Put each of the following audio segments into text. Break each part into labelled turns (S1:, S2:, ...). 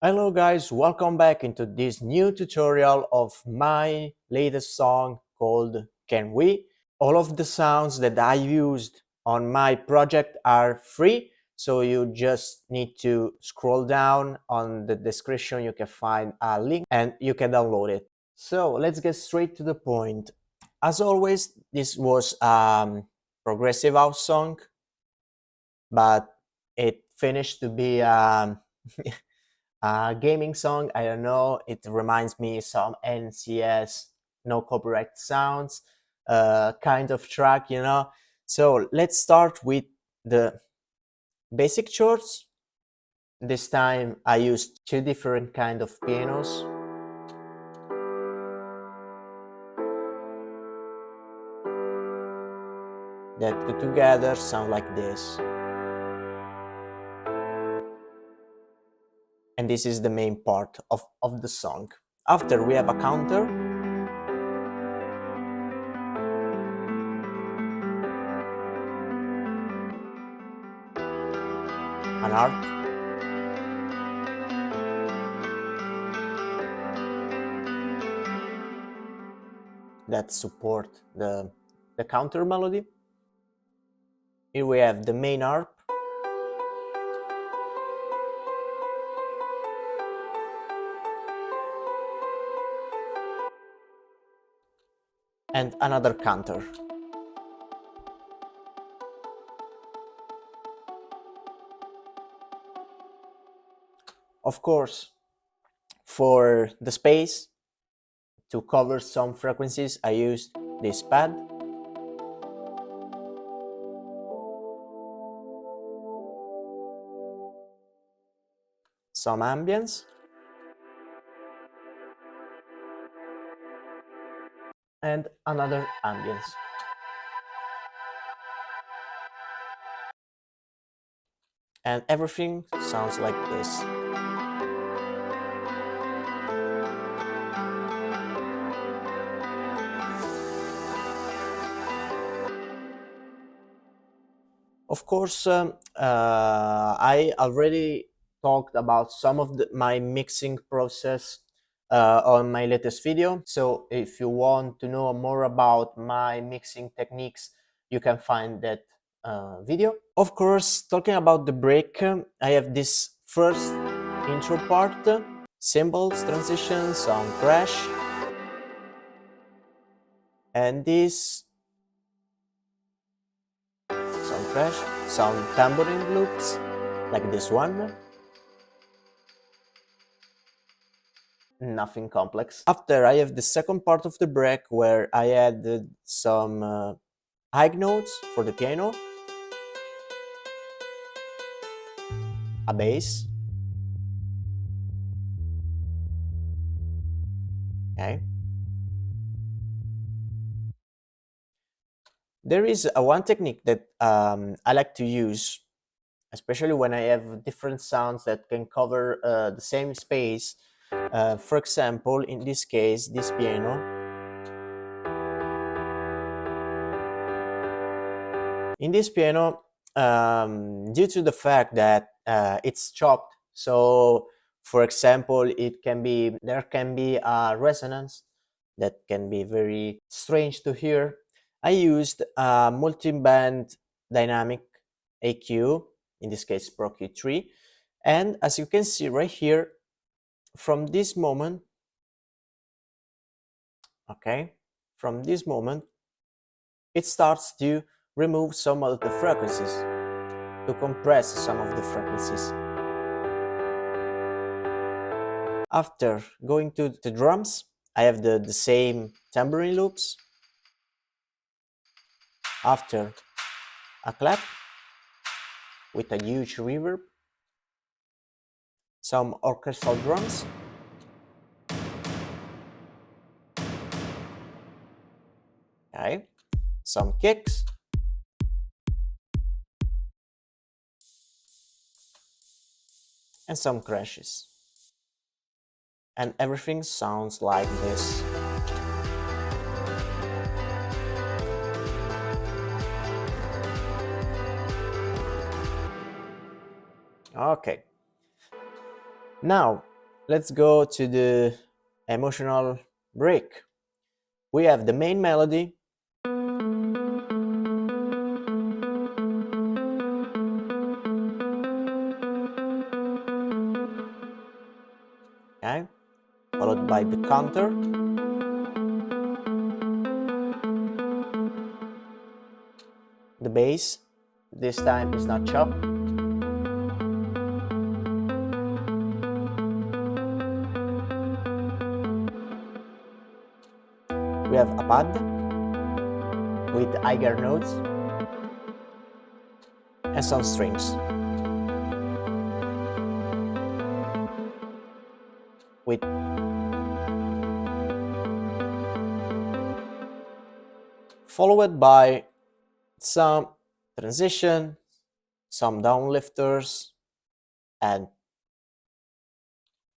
S1: Hello guys, welcome back into this new tutorial of my latest song called Can We? All of the sounds that I used on my project are free, so you just need to scroll down on the description. You can find a link and you can download it. So let's get straight to the point. As always, this was a progressive house song, but it finished to be a gaming song. I don't know, it reminds me some NCS, no copyright sounds, kind of track, you know. So let's start with the basic chords. This time I used two different kind of pianos. That together sound like this. And this is the main part of the song. After we have a counter, an arc, that support the counter melody. Here we have the main harp, and another counter. Of course, for the space, to cover some frequencies, I used this pad. Some ambience. And another ambience. And everything sounds like this. Of course, I already talked about some of my mixing process on my latest video. So if you want to know more about my mixing techniques, you can find that video. Of course, talking about the break, I have this first intro part, cymbals, transition, sound crash, and this sound crash, sound tambourine loops, like this one. Nothing complex. After, I have the second part of the break where I added some high notes for the piano, a bass, okay. There is one technique that I like to use, especially when I have different sounds that can cover the same space. For example, in this case, this piano. In this piano, due to the fact that it's chopped, so for example, there can be a resonance that can be very strange to hear. I used a multi-band dynamic EQ, in this case Pro Q3, and as you can see right here, from this moment, okay, from this moment, it starts to remove some of the frequencies, to compress some of the frequencies. After going to the drums, I have the same tambourine loops. After, a clap with a huge reverb, some orchestral drums, okay, some kicks, and some crashes. And everything sounds like this. Okay. Now, let's go to the emotional break. We have the main melody, okay, followed by the counter, the bass. This time is not chopped. We have a pad with higher notes and some strings with followed by some transition, some downlifters, and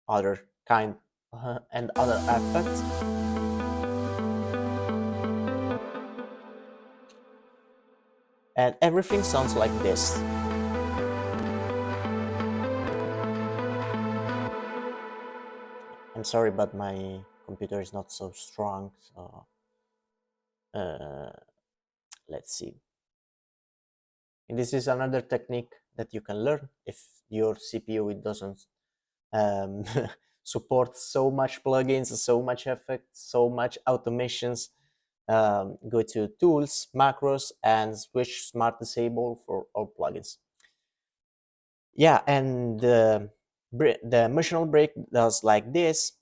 S1: other kind and other effects. And everything sounds like this. I'm sorry, but my computer is not so strong, so let's see. And this is another technique that you can learn if your CPU it doesn't um, support so much plugins, so much effects, so much automations. Go to Tools, Macros, and switch Smart Disable for all plugins. Yeah, and the emotional break does like this.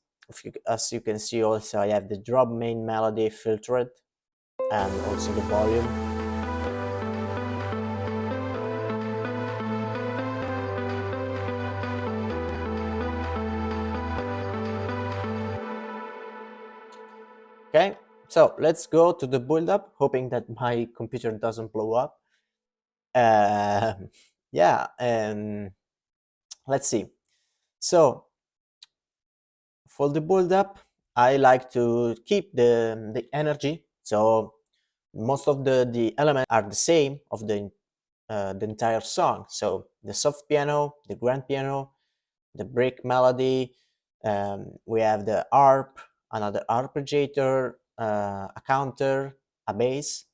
S1: As you can see, also I have the drop main melody filtered, and also the volume. Okay, so let's go to the build up, hoping that my computer doesn't blow up. Yeah, and let's see. So for the build up, I like to keep the energy. So most of the elements are the same of the entire song. So the soft piano, the grand piano, the break melody, we have the harp, another arpeggiator, a counter, a bass,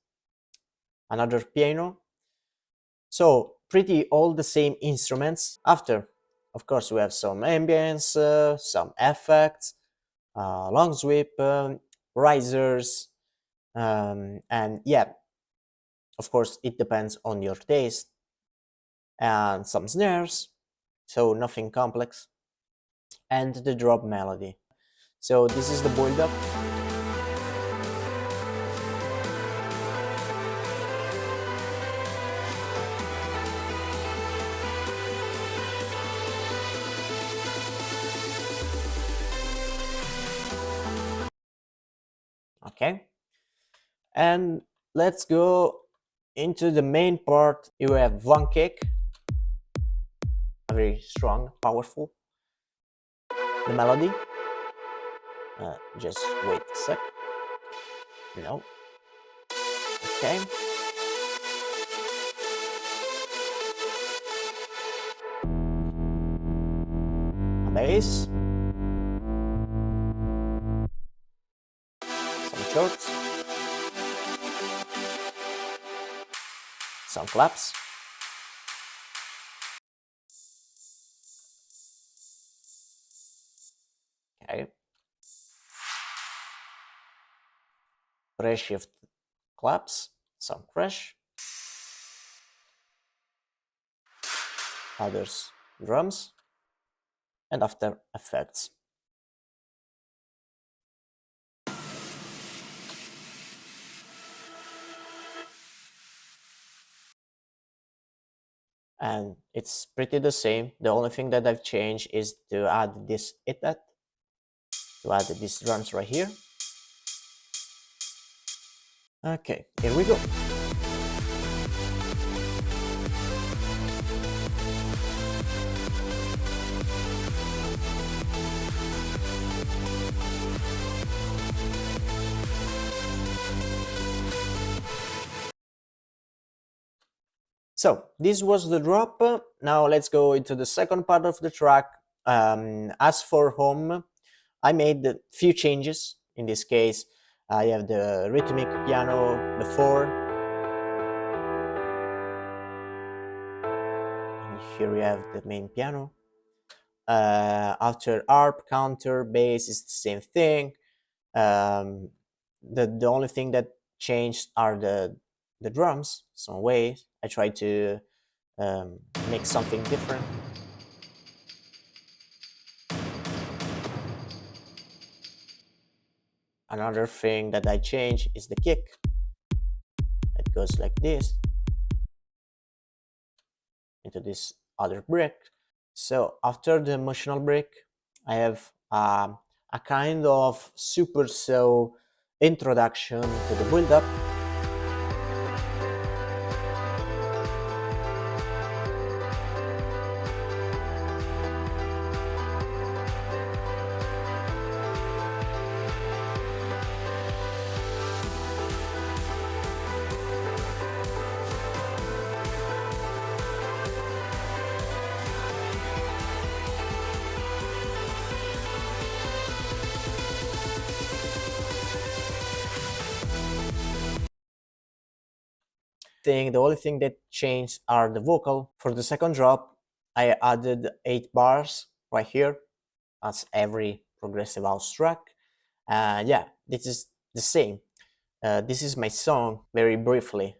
S1: another piano. So pretty all the same instruments. After, of course, we have some ambience, some effects, long sweep, risers, and yeah, of course, it depends on your taste, and some snares, so nothing complex, and the drop melody. So this is the build up. Okay, and let's go into the main part. You have one kick, very strong, powerful. The melody. Just wait a sec. No. Okay. A bass. Some shorts. Some claps. Okay. Press shift claps. Some crash. Others drums. And after effects. And it's pretty the same. The only thing that I've changed is to add this hit-at, to add these drums right here. Okay, here we go. So this was the drop. Now let's go into the second part of the track. As for home, I made a few changes. In this case, I have the rhythmic piano before, and here we have the main piano. After harp, counter, bass is the same thing. Um, the only thing that changed are the drums. Some ways I try to um, make something different. Another thing that I change is the kick. It goes like this into this other brick. So after the emotional brick, I have a kind of super so introduction to the build up. The only thing that changed are the vocal. For the second drop, I added 8 bars right here, as every progressive house track. Yeah, this is the same. This is my song very briefly.